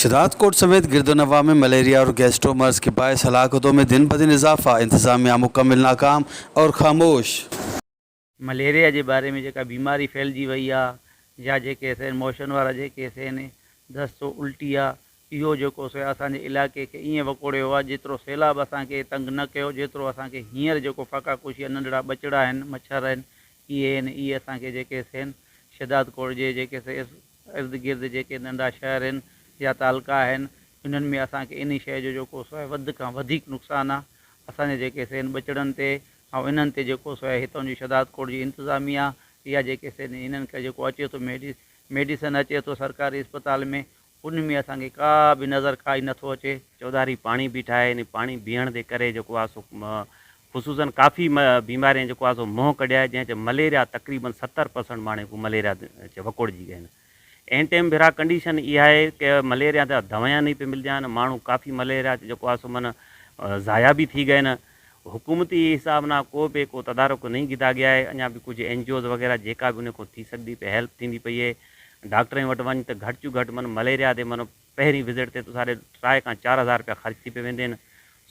शदादकोट समेत गिरदोनवा में मलेरिया और गैस्ट्रोमर्स के बायस हलाकतों में दिन ब दिन इजाफा, इंतजामिया मुकम्मल नाकाम और खामोश। मलेरिया के बारे में जेका बीमारी फैलजी वही आहे या जेके मोशन वारा जेके दस्त उल्टी आहे, इहो जेको असांजे इलाइक़े खे ईअं वकोड़ियो आहे जेतिरो सैलाब असांखे तंग न कयो, जेतिरो असांखे हींअर जेको फ़का कुशी नंढड़ा बचड़ा आहिनि, मच्छर आहिनि, इहे आहिनि, इहे असांखे जेके आहिनि शदादकोट जे जेके इर्द गिर्द जेके नंढा शहर आहिनि या तालका आहिनि, इन्हनि में असांखे इन शइ जो जेको वधि खां वधीक नुक़सानु आहे असांजे जेके आहिनि बचड़नि ते ऐं इन्हनि ते जेको हितां जी शदादकोट जी इंतिज़ामिया या जेके इन्हनि खे जेको अचे थो मेडिसन अचे थो सरकारी अस्पताल में, उन में असांखे का बि नज़र खाई नथो अचे। चौधारी पाणी बि ठाहे इन पाणी बीहण जे करे जेको आहे सो ख़ुसूसन काफ़ी बीमारियूं जेको आहे सो मुंहुं कढिया आहे, जंहिंजे मलेरिया तक़रीबन 70% माण्हू को मलेरिया वकोड़जी विया आहिनि। एन टाइम भेरा कंडीशन इहा आहे कि मलेरिया जा दवाया नहीं पे मिल जान, माण्हू काफ़ी मलेरिया जेको आहे सो मन ज़ाया भी थी गए न। हुकूमती हिसाब ना को तदारुक नहीं किया गया है। अञा भी कुछ NGOs वग़ैरह जेका भी उनको थी सकती पे हेल्प थी पई है। डॉक्टर वटि वञ त घटि चूं घटि मन मलेरिया ते मन पहिरीं विज़िट ते तो साढ़े 3 खां 4 हज़ार रुपया ख़र्च थी पे वेंदे आहिनि।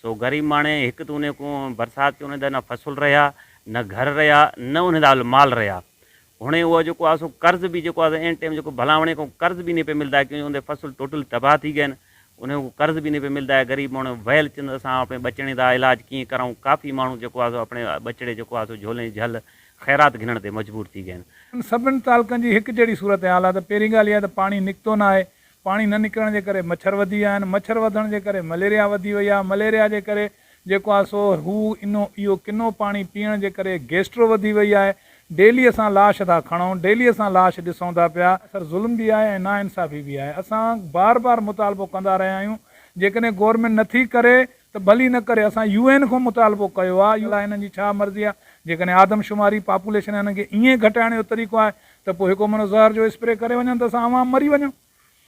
सो ग़रीब माण्हू हिकु त उन को बरसाति ते उन न फसल रहा न घर रहा न उन माल रहा। हुणे उहो जेको आहे सो कर्ज़ भी जेको आहे एन टाइम जेको भलावणे को कर्ज़ भी नहीं पे मिलता है, क्योंकि उन फसल टोटल तबाह थी गए उन्हें कर्ज़ भी नहीं पे मिलता है। गरीब माण्हू वयल चंद असां अपने बचड़े का इलाज कीअं कराऊं, काफ़ी माण्हू जेको आहे सो अपने बचड़े जेको आहे सो झोले झल ख़ैरात घिणण ते मजबूर थी गए आहिनि। सभिनी तालुकनि जी हिकु जहिड़ी सूरत हाल आहे। त पहिरीं ॻाल्हि इहा त पाणी निकितो न आहे, पाणी न निकिरण जे करे मच्छर वधी विया आहिनि, मच्छर वधण जे करे मलेरिया वधी वई आहे, मलेरिया जे करे जेको आहे सो इहो किनो पाणी पीअण जे करे गैस्ट्रो वधी वई आहे। डेली असां लाश था खणूं, डेली असां लाश ॾिसूं था पिया। सर ज़ुल्म बि आहे ऐं नाइंसाफ़ी बि आहे। असां बार बार मुतालबो कंदा रहिया आहियूं, जेकॾहिं गवर्नमेंट नथी करे त भली न करे, असां UN खां मुतालबो कयो आहे। हिननि जी छा मर्ज़ी आहे, जेकॾहिं आदमशुमारी पॉपुलेशन हिन खे ईअं घटाइण जो तरीक़ो आहे त पोइ हिकु मनो ज़हर जो स्प्रे करे वञनि त असां आवाम मरी वञूं।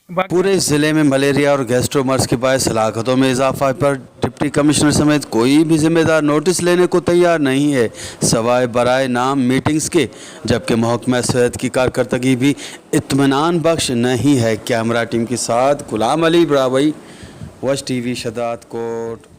पूरे ज़िले में मलेरिया और गैस्ट्रोमर्स के बायस हलाकतों में इजाफा पर डिप्टी कमिश्नर समेत कोई भी जिम्मेदार नोटिस लेने को तैयार नहीं है, सवाए बराए नाम मीटिंग्स के, जबकि महकमा सेहत की कारकर्दगी भी इत्मीनान बख्श नहीं है। कैमरा टीम के साथ गुलाम अली ब्रावई, वश TV शदादकोट।